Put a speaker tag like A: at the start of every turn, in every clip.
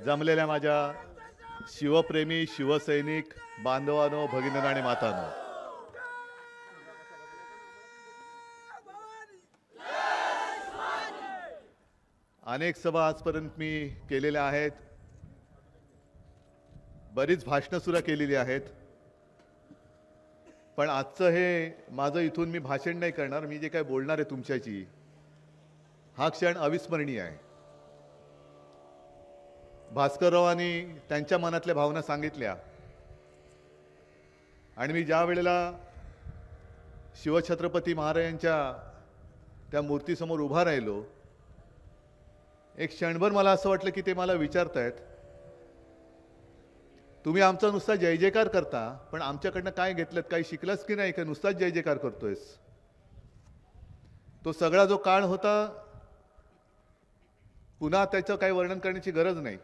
A: जमलेल्या माझ्या शिवप्रेमी शिवसैनिक बांधवांनो, भगिनींनो आणि मातांनो, अनेक सभा आजपर्यंत मी केलेल्या आहेत, बरीच भाषणं सुद्धा केलेली आहेत. पण आजचं हे माझं इथून मी भाषण नाही करणार. मी जे काय बोलणार आहे तुमच्याशी, हा क्षण अविस्मरणीय आहे. भास्कररावांनी त्यांच्या मनातल्या भावना सांगितल्या आणि मी ज्या वेळेला शिवछत्रपती महाराजांच्या त्या मूर्तीसमोर उभा राहिलो, एक क्षणभर मला असं वाटलं की ते मला विचारतायत, तुम्ही आमचा नुसता जय जयकार करता, पण आमच्याकडनं काय घेतलं, काही शिकलास की नाही, का नुसताच जय जयकार करतोयस. तो सगळा जो काळ होता, पुन्हा त्याचं काही वर्णन करण्याची गरज नाही.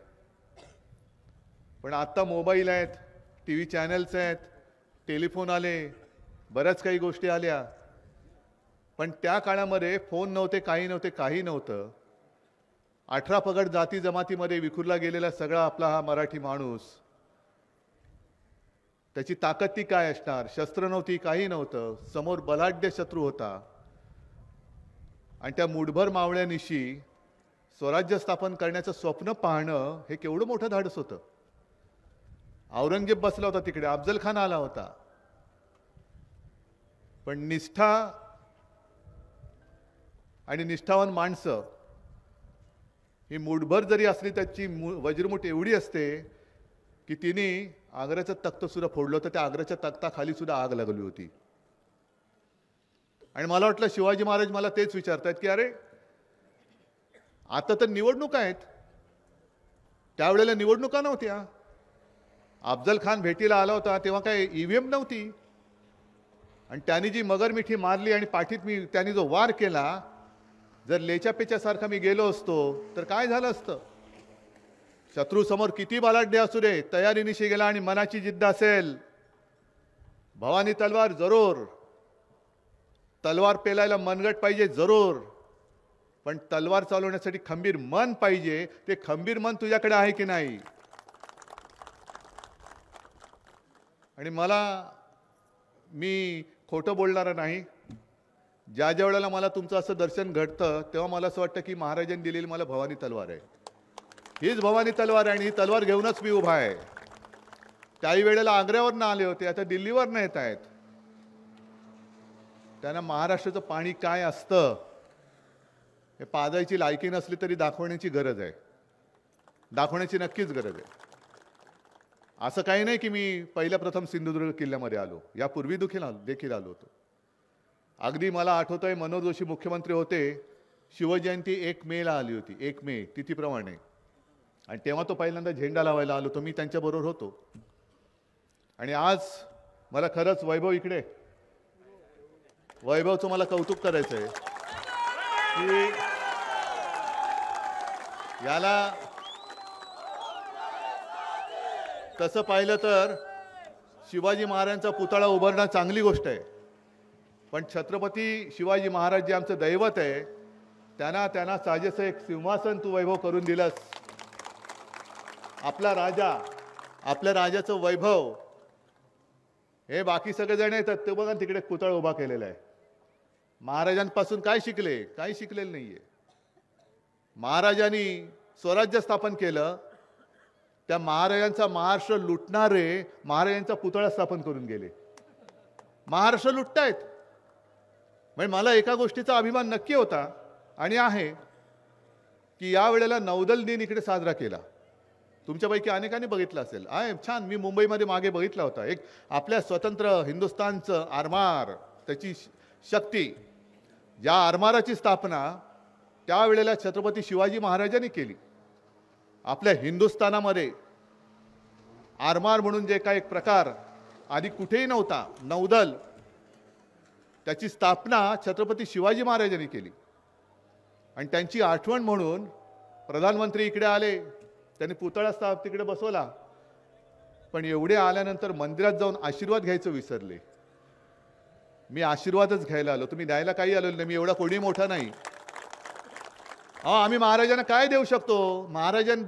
A: पण आता मोबाईल आहेत, टीव्ही चॅनल्स आहेत, टेलिफोन आले, बऱ्याच काही गोष्टी आल्या. पण त्या काळामध्ये फोन नव्हते, काही नव्हतं. 18 पगड जाती जमातीमध्ये विखुरला गेलेला सगळा आपला हा मराठी माणूस, त्याची ताकद ती काय असणार. शस्त्र नव्हती, काही नव्हतं, समोर बलाढ्य शत्रू होता. आणि त्या मुठभर मावळ्यानिशी स्वराज्य स्थापन करण्याचं स्वप्न पाहणं हे केवढं मोठं धाडस होतं. औरंगजेब बसला होता तिकडे, अफजल खान आला होता. पण निष्ठा आणि निष्ठावान माणसं ही मुठभर जरी असली, त्याची वज्रमुठ एवढी असते की तिने आग्र्याचं तख्त सुद्धा फोडलं होतं. त्या आग्र्याच्या तख्ताखाली सुद्धा आग लागली होती. आणि मला वाटलं शिवाजी महाराज मला तेच विचारतायत की अरे आता तर निवडणुका आहेत, त्यावेळेला निवडणुका नव्हत्या. अफजल खान भेटीला आला होता तेव्हा काय ईव्हीएम नव्हती. आणि त्यांनी जी मगरमिठी मारली आणि पाठीत त्यांनी जो वार केला, जर लेच्यापेच्यासारखा मी गेलो असतो तर काय झालं असतं. शत्रू समोर किती बलाढ्य असू दे, तयारीनिशी गेला आणि मनाची जिद्द असेल, भवानी तलवार जरूर. तलवार पेलायला मनगट पाहिजे जरूर, पण तलवार चालवण्यासाठी खंबीर मन पाहिजे. ते खंबीर मन तुझ्याकडे आहे की नाही. आणि मी खोटं बोलणारा नाही. ज्या वेळेला मला तुमचं असं दर्शन घडतं, तेव्हा मला असं वाटतं की महाराजांनी दिलेली मला भवानी तलवार आहे. हीच भवानी तलवार आहे आणि ही तलवार घेऊनच मी उभा आहे. त्याही वेळेला आग्र्यावरनं आले होते, आता दिल्लीवरनं येत आहेत. त्यांना महाराष्ट्राचं पाणी काय असतं हे पाजायची लायकी नसली तरी दाखवण्याची गरज आहे. दाखवण्याची नक्कीच गरज आहे. असं काही नाही की मी पहिल्या प्रथम सिंधुदुर्ग किल्ल्यामध्ये आलो, यापूर्वी देखील आलो होतो. अगदी मला आठवतंय, मनोहर जोशी मुख्यमंत्री होते, शिवजयंती 1 मेला आली होती, 1 मे तिथीप्रमाणे. आणि तेव्हा तो पहिल्यांदा झेंडा लावायला आलो, तो मी त्यांच्याबरोबर होतो. आणि आज मला खरंच वैभवचं मला कौतुक करायचं आहे की याला तसं पाहिलं तर शिवाजी महाराजांचा पुतळा उभारणं चांगली गोष्ट आहे. पण छत्रपती शिवाजी महाराज जे आमचं दैवत आहे, त्यांना साजेसं एक सिंहासन तू वैभव करून दिलंस. आपला राजा, आपल्या राजाचं वैभव हे बाकी सगळेजण येतात, ते बघा तिकडे पुतळा उभा केलेला आहे. महाराजांपासून काय शिकले? काही शिकलेलं नाहीये. महाराजांनी स्वराज्य स्थापन केलं, त्या महाराजांचा महाराष्ट्र लुटणारे महाराजांचा पुतळा स्थापन करून गेले. महाराष्ट्र लुटतायत. म्हणजे मला एका गोष्टीचा अभिमान नक्की होता आणि आहे की या वेळेला नौदल दिन इकडे साजरा केला. तुमच्यापैकी अनेकांनी बघितलं असेल. छान. मी मुंबईमध्ये मागे बघितला होता. एक आपल्या स्वतंत्र हिंदुस्थानचं आरमार, त्याची शक्ती, ज्या आरमाराची स्थापना त्यावेळेला छत्रपती शिवाजी महाराजांनी केली. आपल्या हिंदुस्थानामध्ये आरमार म्हणून जे काही एक प्रकार आधी कुठेही नव्हता, नौदल, त्याची स्थापना छत्रपती शिवाजी महाराजांनी केली. आणि त्यांची आठवण म्हणून प्रधानमंत्री इकडे आले, त्यांनी पुतळा तिकडे बसवला. पण एवढे आल्यानंतर मंदिरात जाऊन आशीर्वाद घ्यायचं विसरले. मी आशीर्वादच घ्यायला आलो, तुम्ही द्यायला काही आलो नाही. मी एवढा कोणी मोठा नाही. अहो आम्ही महाराजांना काय देऊ शकतो?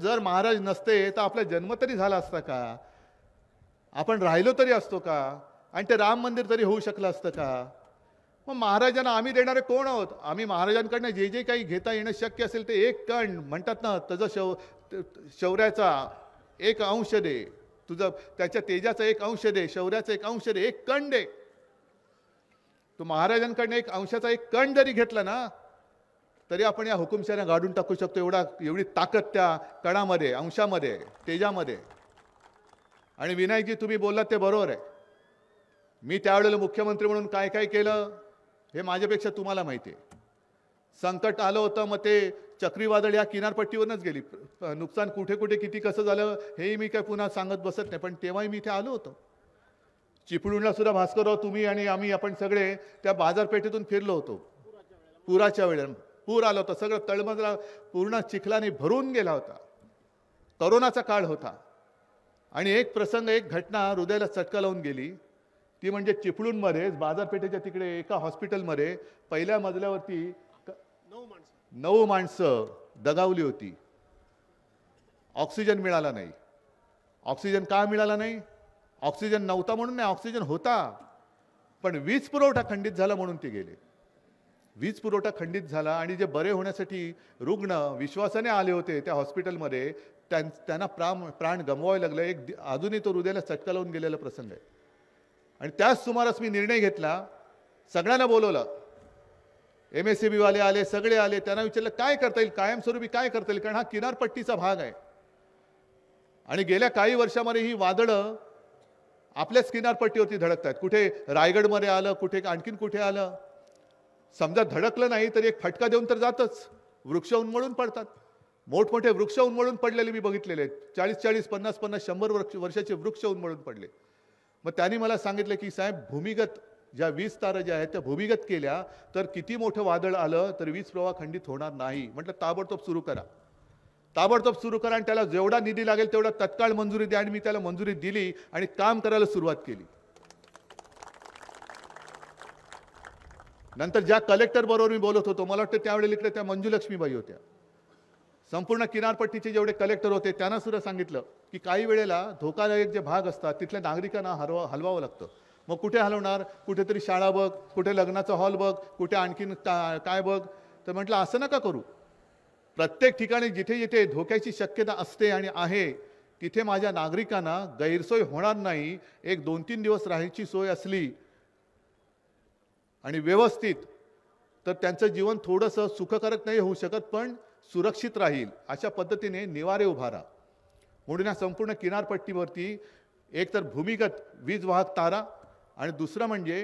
A: जर महाराज नसते तर आपला जन्म तरी झाला असता का? आपण राहिलो तरी असतो का? आणि ते राम मंदिर तरी होऊ शकलं असतं का? मग महाराजांना आम्ही देणारे कोण आहोत? आम्ही महाराजांकडनं जे जे काही घेता येणं शक्य असेल ते एक कण म्हणतात ना, त्याचं शौर्याचा एक अंश दे, तुझं त्याच्या तेजाचा एक अंश दे, शौर्याचा एक अंश दे, एक कण दे. तू महाराजांकडनं एक अंशाचा एक कण जरी घेतला ना तरी आपण या हुकुमशाहीला गाडून टाकू शकतो. एवढी ताकद त्या कणामध्ये, अंशामध्ये, तेजामध्ये. आणि विनायकजी तुम्ही बोललात ते बरोबर आहे. मी त्यावेळेला मुख्यमंत्री म्हणून काय काय केलं हे माझ्यापेक्षा तुम्हाला माहिती आहे. संकट आलं होतं, मग ते चक्रीवादळ या किनारपट्टीवरच गेली. नुकसान कुठे कुठे किती कसं झालं हेही मी काय पुन्हा सांगत बसत नाही, पण तेव्हाही मी इथे आलो होतो. चिपळूणला सुद्धा भास्करराव, तुम्ही आणि आम्ही, आपण सगळे त्या बाजारपेठेतून फिरलो होतो. पुराच्या वेळेला पूर आला होता, सगळं तळमजला पूर्ण चिखलाने भरून गेला होता. करोनाचा काळ होता. आणि एक प्रसंग, एक घटना हृदयाला चटका लावून गेली. ती म्हणजे चिपळूणमध्ये बाजारपेठेच्या तिकडे एका हॉस्पिटलमध्ये पहिल्या मजल्यावरती 9 माणसं दगावली होती. ऑक्सिजन मिळाला नाही. ऑक्सिजन का मिळाला नाही? ऑक्सिजन नव्हता म्हणून नाही, ऑक्सिजन होता, पण वीज पुरवठा खंडित झाला म्हणून ते गेले. वीज पुरवठा खंडित झाला आणि जे बरे होण्यासाठी रुग्ण विश्वासाने आले होते त्या हॉस्पिटलमध्ये, त्यांना प्राण गमवावे लागले. अजूनही तो हृदयाला चटका लावून गेलेला प्रसंग आहे. आणि त्याच सुमारास मी निर्णय घेतला, सगळ्यांना बोलवलं, MSCB वाले आले, सगळे आले. त्यांना विचारलं काय करता येईल, कायमस्वरूपी काय करता येईल, कारण हा किनारपट्टीचा भाग आहे. आणि गेल्या काही वर्षामध्ये ही वादळं आपल्याच किनारपट्टीवरती धडकत आहेत. कुठे रायगडमध्ये आलं, कुठे आणखीन कुठे आलं. समजा धडकलं नाही तरी एक फटका देऊन तर जातच. वृक्ष उन्मळून पडतात. मोठमोठे वृक्ष उन्मळून पडलेले मी बघितलेले आहेत. 40-40, 50-50, 100 वर्षाचे वृक्ष उन्मळून पडले. मग त्यांनी मला सांगितलं की साहेब, भूमिगत ज्या वीज तारा ज्या आहेत त्या भूमिगत केल्या तर किती मोठं वादळ आलं तर वीज प्रवाह खंडित होणार नाही. म्हटलं ताबडतोब सुरू करा, ताबडतोब सुरू करा आणि त्याला जेवढा निधी लागेल तेवढा तत्काळ मंजुरी द्या. आणि मी त्याला मंजुरी दिली आणि काम करायला सुरुवात केली. नंतर ज्या कलेक्टर बरोबर मी बोलत होतो, मला वाटतं त्यावेळेला इकडे त्या मंजुलक्ष्मीबाई होत्या. संपूर्ण किनारपट्टीचे जेवढे कलेक्टर होते त्यांना सुद्धा सांगितलं की काही वेळेला धोकादायक जे भाग असतात तिथल्या नागरिकांना हलवावं लागतं. मग कुठे हलवणार? कुठेतरी शाळा बघ, कुठे लग्नाचा हॉल बघ, कुठे आणखीन काय बघ. तर म्हटलं असं नका करू. प्रत्येक ठिकाणी जिथे जिथे धोक्याची शक्यता असते आणि आहे तिथे माझ्या नागरिकांना गैरसोय होणार नाही. एक 2-3 दिवस राहायची सोय असली आणि व्यवस्थित तर त्यांचं जीवन थोडंसं सुखकारक नाही होऊ शकत, पण सुरक्षित राहील अशा पद्धतीने निवारे उभारा. म्हणून या संपूर्ण किनारपट्टीवरती एक तर भूमिगत वीज वाहक तारा आणि दुसरं म्हणजे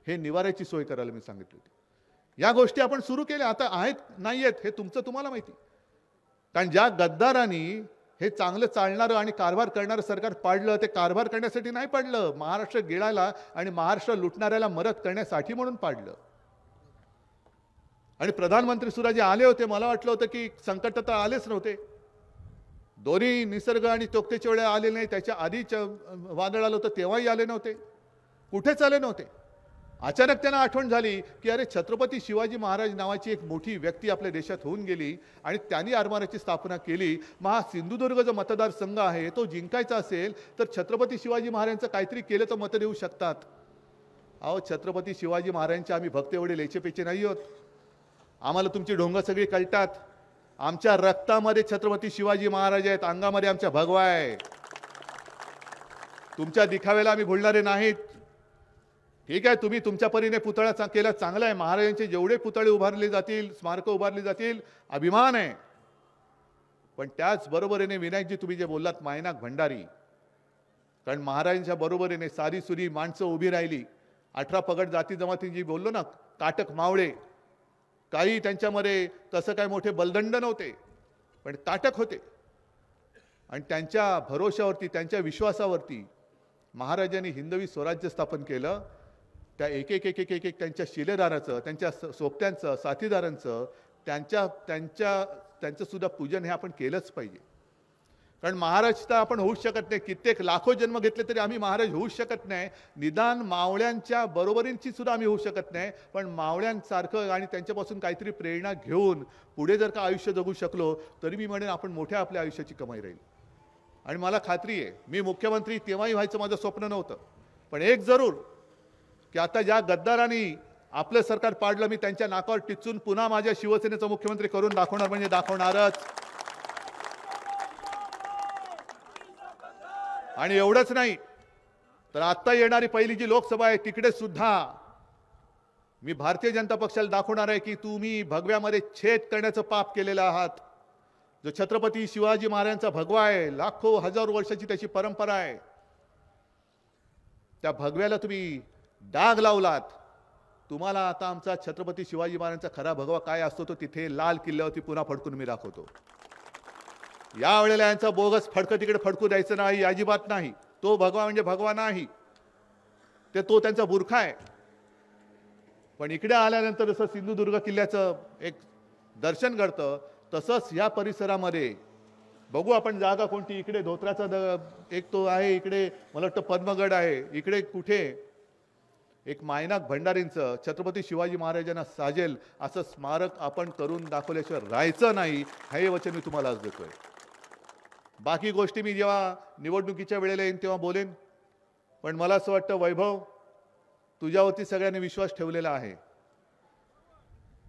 A: हे निवाऱ्याची सोय करायला मी सांगितली होती. या गोष्टी आपण सुरू केल्या. आता आहेत नाही आहेत हे तुम्हाला माहिती. कारण ज्या गद्दारांनी हे चांगलं चालणारं आणि कारभार करणारं सरकार पाडलं, ते कारभार करण्यासाठी नाही पाडलं, महाराष्ट्र गिळायला आणि महाराष्ट्र लुटणाऱ्याला मदत करण्यासाठी म्हणून पाडलं. आणि प्रधानमंत्री सुद्धा जे आले होते, मला वाटलं होतं की संकट तर आलेच नव्हते. दोन्ही निसर्ग आणि तोक्तेच्या वेळेला आले नाही, त्याच्या आधीच वादळ आलं होतं तेव्हाही आले नव्हते, कुठेच आले नव्हते. अचानक त्यांना आठवण झाली की अरे, छत्रपती शिवाजी महाराज नावाची एक मोठी व्यक्ती आपल्या देशात होऊन गेली आणि त्यांनी आरमाराची स्थापना केली. मग हा सिंधुदुर्ग जो मतदारसंघ आहे तो जिंकायचा असेल तर छत्रपती शिवाजी महाराजांचं काहीतरी केलं तर मतं देऊ शकतात. अहो, छत्रपती शिवाजी महाराजांचे आम्ही भक्त एवढे लेचेपेचे नाही आहोत. आम्हाला तुमची ढोंग सगळी कळतात. आमच्या रक्तामध्ये छत्रपती शिवाजी महाराज आहेत, अंगामध्ये आमच्या भगवा आहे. तुमच्या दिखाव्याला आम्ही भुलणारे नाहीत. ठीक आहे, तुम्ही तुमच्या परीने पुतळा केला, चांगला आहे. महाराजांचे जेवढे पुतळे उभारले जातील, स्मारकं उभारली जातील, अभिमान आहे. पण त्याच बरोबरीने विनायकजी तुम्ही जे बोललात मायनाक भंडारी, कारण महाराजांच्या बरोबरीने सारी सुरी माणसं उभी राहिली. 18 पगड जाती जमाती जी बोललो ना, काटक मावळे, काही त्यांच्यामध्ये तसं काय मोठे बलदंड नव्हते, पण ताटक होते. आणि त्यांच्या भरोशावरती, त्यांच्या विश्वासावरती महाराजांनी हिंदवी स्वराज्य स्थापन केलं. त्या एक एक एक एक एक एक त्यांच्या शिलेदाराचं, त्यांच्या सोबत्यांचं, साथीदारांचं, त्यांचं सुद्धा पूजन हे आपण केलंच पाहिजे. कारण महाराज तर आपण होऊच शकत नाही. कित्येक लाखो जन्म घेतले तरी आम्ही महाराज होऊच शकत नाही. निदान मावळ्यांच्या बरोबरींची सुद्धा आम्ही होऊ शकत नाही. पण मावळ्यांसारखं आणि त्यांच्यापासून काहीतरी प्रेरणा घेऊन पुढे जर का आयुष्य जगू शकलो तरी मी म्हणेन आपण मोठ्या आपल्या आयुष्याची कमाई राहील. आणि मला खात्री आहे मी मुख्यमंत्री तेव्हाही व्हायचं माझं स्वप्न नव्हतं. पण एक जरूर की आता ज्या गद्दारांनी आपलं सरकार पाडलं मी त्यांच्या नाकावर टिचून पुन्हा माझ्या शिवसेनेचा मुख्यमंत्री करून दाखवणार म्हणजे दाखवणारच. आणि एवढंच नाही तर आता येणारी पहिली जी लोकसभा आहे तिकडे सुद्धा मी भारतीय जनता पक्षाला दाखवणार आहे की तुम्ही भगव्यामध्ये छेद करण्याचं पाप केलेलं आहात. जो छत्रपती शिवाजी महाराजांचा भगवा आहे, लाखो हजारो वर्षाची त्याची परंपरा आहे, त्या भगव्याला तुम्ही डाग लावलात. तुम्हाला आता आमचा छत्रपती शिवाजी महाराजांचा खरा भगवा काय असतो तो तिथे लाल किल्ल्यावरती पुन्हा फडकून मी दाखवतो. यावेळेला यांचा बोगस फडकं तिकडे फडकू द्यायचं नाही, अजिबात नाही. तो भगवा म्हणजे भगवा नाही, तो त्यांचा बुरखा आहे. पण इकडे आल्यानंतर जसं सिंधुदुर्ग किल्ल्याचं एक दर्शन घडतं तसंच या परिसरामध्ये बघू आपण जागा कोणती. इकडे धोत्राचा एक तो आहे, इकडे मला वाटतं पद्मगड आहे, इकडे कुठे एक मायनाक भंडारींचं छत्रपती शिवाजी महाराजांना साजेल असं स्मारक आपण करून दाखवल्याशिवाय राहायचं नाही, हे वचन मी तुम्हाला आज देतोय. बाकी गोष्टी मी जेव्हा निवडणुकीच्या वेळेला येईन तेव्हा बोलेन. पण मला असं वाटतं वैभव, तुझ्यावरती सगळ्यांनी विश्वास ठेवलेला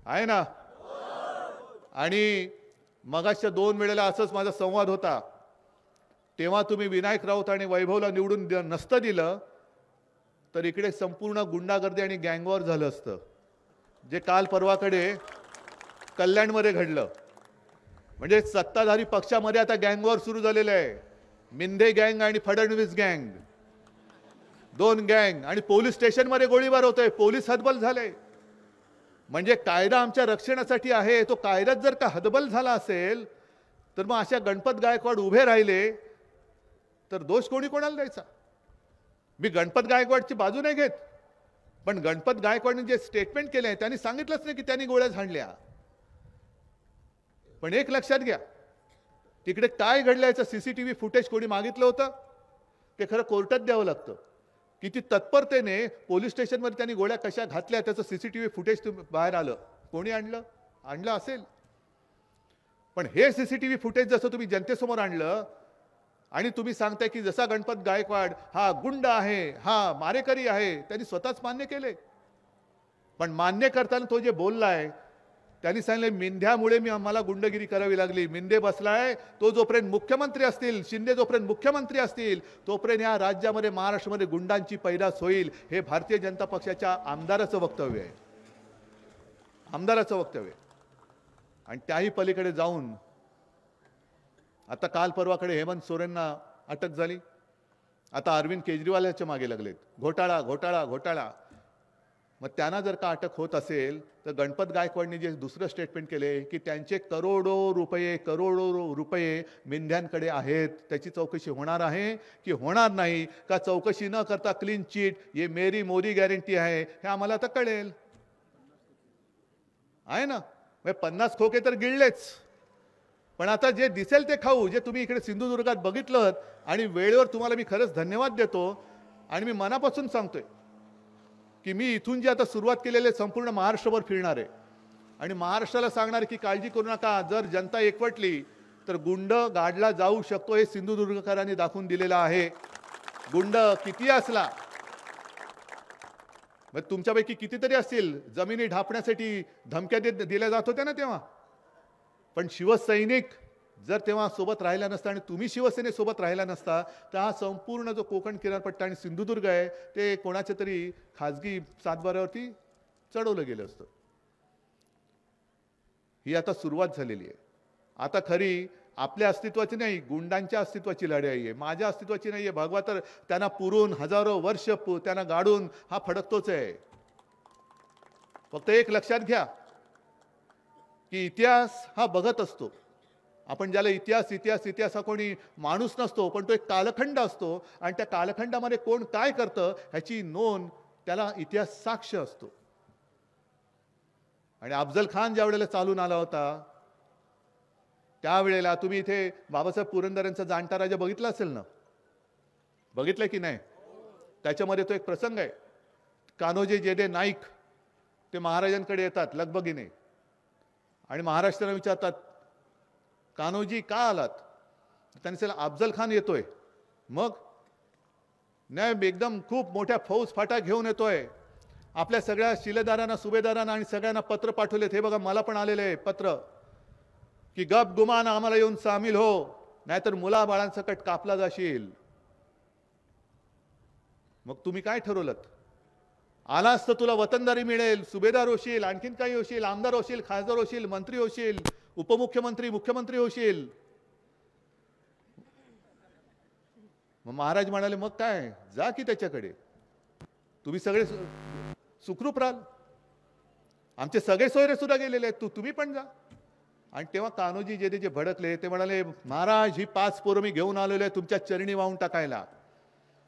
A: आहे ना. आणि मगाच्या 2 वेळेला असंच माझा संवाद होता. तेव्हा तुम्ही विनायक राऊत आणि वैभवला निवडून नसतं दिलं तर इकडे संपूर्ण गुंडागर्दी आणि गँगवॉर झालं असतं, जे काल परवाकडे कल्याणमध्ये घडलं. म्हणजे सत्ताधारी पक्षामध्ये आता गँगवॉर सुरू झालेलं आहे. मिंदे गँग आणि फडणवीस गँग, 2 गँग. आणि पोलीस स्टेशनमध्ये गोळीबार होतोय, पोलीस हतबल झाले. म्हणजे कायदा आमच्या रक्षणासाठी आहे, तो कायद्यात जर का हतबल झाला असेल तर मग अशा गणपत गायकवाड उभे राहिले तर दोष कोणी कोणाला द्यायचा. मी गणपत गायकवाडची बाजू नाही घेत, पण गणपत गायकवाडने जे स्टेटमेंट केले त्यांनी सांगितलंच नाही की त्यांनी गोळ्या झाडल्या. पण एक लक्षात घ्या, तिकडे काय घडलं याचं सीसीटीव्ही फुटेज कोणी मागितलं होतं ते खरं कोर्टात द्यावं लागतं. किती तत्परतेने पोलीस स्टेशनमध्ये त्यांनी गोळ्या कशा घातल्या त्याचं सीसीटीव्ही फुटेज बाहेर आलं. कोणी आणलं असेल. पण हे सीसीटीव्ही फुटेज जसं तुम्ही जनतेसमोर आणलं आणि तुम्ही सांगताय की जसा गणपत गायकवाड हा गुंड आहे, हा मारेकरी आहे, त्यांनी स्वतःच मान्य केले. पण मान्य करताना तो जे बोललाय त्यांनी सांगितलं मिंध्यामुळे मला गुंडगिरी करावी लागली. मिंदे बसलाय, तो जोपर्यंत मुख्यमंत्री असतील, शिंदे जोपर्यंत मुख्यमंत्री असतील तोपर्यंत या राज्यामध्ये महाराष्ट्रामध्ये गुंडांची पैदास होईल. हे भारतीय जनता पक्षाच्या आमदाराचं वक्तव्य आहे, आमदाराचं वक्तव्य. आणि त्याही पलीकडे जाऊन आता काल परवाकडे हेमंत सोरेनना अटक झाली. आता अरविंद केजरीवाल याच्या मागे लागलेत. घोटाळा घोटाळा घोटाळा. मग त्यांना जर का अटक होत असेल तर गणपत गायकवाडनी जे दुसरं स्टेटमेंट केले की त्यांचे करोडो रुपये मिंध्यांकडे आहेत, त्याची चौकशी होणार आहे की होणार नाही, का चौकशी न करता क्लीन चिट ये मेरी मोदी गॅरंटी आहे हे आम्हाला आता कळेल. आहे ना. 50 खोके तर गिळलेच, पण आता जे दिसेल ते खाऊ. जे तुम्ही इकडे सिंधुदुर्गात बघितलं आणि वेळेवर तुम्हाला मी खरंच धन्यवाद देतो. आणि मी मनापासून सांगतोय की मी इथून जे आता सुरुवात केलेले संपूर्ण महाराष्ट्रभर फिरणार आहे आणि महाराष्ट्राला सांगणार की काळजी करू नका, जर जनता एकवटली तर गुंड गाडला जाऊ शकतो. हे सिंधुदुर्गकरांनी दाखवून दिलेलं आहे. गुंड किती असला, मग तुमच्यापैकी कितीतरी असतील जमिनी ढापण्यासाठी धमक्या दिल्या जात होत्या ना तेव्हा. पण शिवसैनिक जर तेव्हा सोबत राहिला नसता आणि तुम्ही शिवसेनेसोबत राहिला नसता तर हा संपूर्ण जो कोकण किनारपट्टा आणि सिंधुदुर्ग आहे ते कोणाच्या तरी खाजगी सातबाऱ्यावरती चढवलं गेलं असतं. ही आता सुरुवात झालेली आहे. आता खरी आपल्या अस्तित्वाची नाही, गुंडांच्या अस्तित्वाची लढाई आहे. माझ्या अस्तित्वाची नाही आहे. भगवा तर त्यांना पुरून हजारो वर्ष त्यांना गाडून हा फडकतोच आहे. फक्त एक लक्षात घ्या की इतिहास हा बघत असतो. आपण ज्याला इतिहास हा कोणी माणूस नसतो, पण तो एक कालखंड असतो आणि त्या कालखंडामध्ये कोण काय करतं ह्याची नोंद त्याला इतिहास साक्ष असतो. आणि अफजल खान ज्या वेळेला चालून आला होता त्यावेळेला तुम्ही इथे बाबासाहेब पुरंदरेंचा जाणता राजा बघितला असेल ना, बघितलं की नाही? त्याच्यामध्ये तो एक प्रसंग आहे. कान्होजी जेदे नाईक ते महाराजांकडे येतात लगबगीने आणि महाराष्ट्राला विचारतात, कान्होजी का आलात? त्यांनी सांगितलं, अफजल खान येतोय. मग नाही, एकदम खूप मोठ्या फौज फाटा घेऊन येतोय. आपल्या सगळ्या शिलेदारांना, सुभेदारांना आणि सगळ्यांना पत्र पाठवलेत. हे बघा, मला पण आलेलं आहे पत्र की गप गुमान आम्हाला येऊन सामील हो, नाहीतर मुलाबाळांसकट कापला जाशील. मग तुम्ही काय ठरवलं? आलास तर तुला वतनदारी मिळेल, सुभेदार होशील, आणखीन काही होशील, आमदार होशील, खासदार होशील, मंत्री होशील, उपमुख्यमंत्री, मुख्यमंत्री होशील. मग महाराज म्हणाले, मग काय, जा की त्याच्याकडे, तुम्ही सगळे सुखरूप राहाल, आमचे सगळे सोयरे सुद्धा गेलेले आहेत, तुम्ही पण जा. आणि तेव्हा कान्होजी जे भडकले, ते म्हणाले, महाराज ही 5 पोरं मी घेऊन आलेलो आहे तुमच्या चरणी वाहून टाकायला.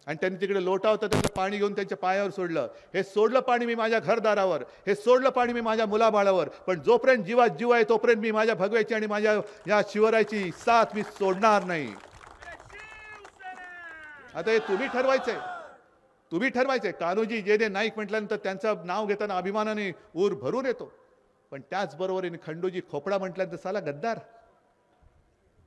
A: आणि त्यांनी तिकडे लोटा होता त्याचं पाणी घेऊन त्यांच्या पायावर सोडलं. हे सोडलं पाणी मी माझ्या घरदारावर, हे सोडलं पाणी मी माझ्या मुलाबाळावर, पण जोपर्यंत जीवात जीव आहे तोपर्यंत मी माझ्या भगव्याची आणि माझ्या या शिवरायाची साथ मी सोडणार नाही. आता हे तुम्ही ठरवायचंय, तुम्ही ठरवायचंय. कान्होजी जेदे नाईक म्हटल्यानंतर त्यांचं नाव घेताना अभिमानाने ऊर भरून येतो, पण त्याचबरोबर खंडोजी खोपडा म्हटल्यानंतर साला गद्दार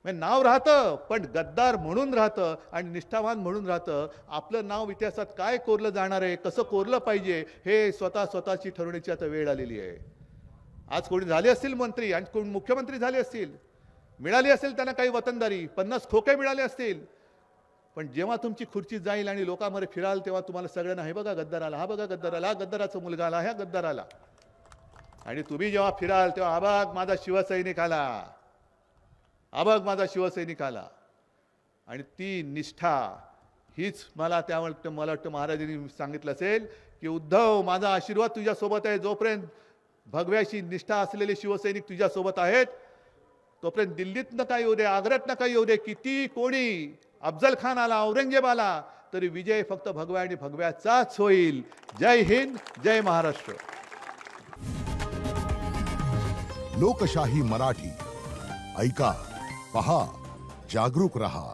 A: नाव राहतं, पण गद्दार म्हणून राहतं आणि निष्ठावान म्हणून राहतं. आपलं नाव इतिहासात काय कोरलं जाणार आहे, कसं कोरलं पाहिजे, हे स्वतःची ठरवण्याची आता वेळ आलेली आहे. आज कोणी झाले असतील मंत्री आणि कोण मुख्यमंत्री झाले असतील, मिळाली असेल त्यांना काही वतनदारी, 50 खोके मिळाले असतील, पण जेव्हा तुमची खुर्ची जाईल आणि लोकांमध्ये फिराल तेव्हा तुम्हाला सगळ्यांना, हे बघा गद्दार आला, हा बघा गद्दार आला, हा गद्दाराचा मुलगा आला, ह्या गद्दार आला. आणि तुम्ही जेव्हा फिराल तेव्हा हा बघ माझा शिवसैनिक आला, हा बघ माझा शिवसैनिक आला. आणि ती निष्ठा हीच मला वाटतं महाराजांनी सांगितलं असेल की उद्धव, माझा आशीर्वाद तुझ्यासोबत आहे. जोपर्यंत भगव्याशी निष्ठा असलेले शिवसैनिक तुझ्यासोबत आहेत तोपर्यंत दिल्लीत नका येऊ दे, आग्र्यात नका येऊ दे, किती कोणी अफजल खान आला, औरंगजेब आला, तरी विजय फक्त भगव्या आणि भगव्याचाच होईल. जय हिंद, जय महाराष्ट्र.
B: लोकशाही मराठी ऐका, पहा, जागरूक रहा.